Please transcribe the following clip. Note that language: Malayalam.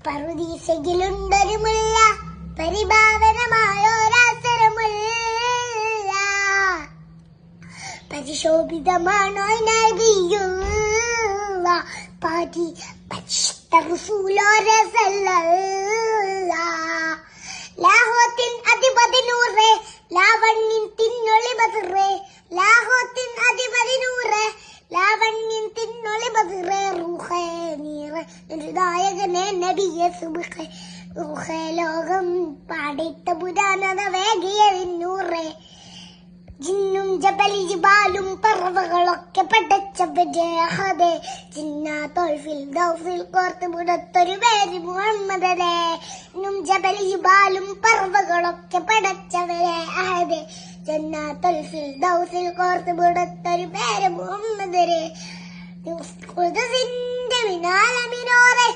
പറുദീസയിലുണ്ടൊരു മുല്ല, പരിഭാവനമായൊരവസരമുള്ള, പരിശോഭിതമാണോ നബിയുള്ള പാതി പരിശുദ്ധ റസൂലുള്ളാഹി സല്ലല്ലാഹു. ലാഹോത്തിൻ അധിപതി നൂറേ, ലാവണ്യൻ തിന്നൊളി ബദറേ, ലാഹോത്തിൻ അധിപതി നൂറേ, ലാവണ്യൻ തിന്നൊളി ബദറേ, റൂഹേ നീറേ നായകനെ നബിയെ സുബ്ഹേ, റൂഹേ ലോകം പാടിത്ത പുരാണത വേഗിയ വിന്നൂറേ, ജിന്നും ജബലി ജിബാലും പറവകളൊക്കെ പടച്ചവരെ അഹദേ, ജിന്നാത്തുൽ ഫിർദൗസിൽ കോർത്ത് മുടത്തൊരു പേര് മുഹമ്മദേ, ജിന്നും ജബലി ജിബാലും പറവകളൊക്കെ പടച്ചവരെ അഹദേ, ജന്നാത്തുൽ ഫിർദൗസിൽ കോർത്ത് മുടത്തൊരു പേര് മുഹമ്മദേ, ഖുദ്സിന്റെ മിനാലമിനോരെ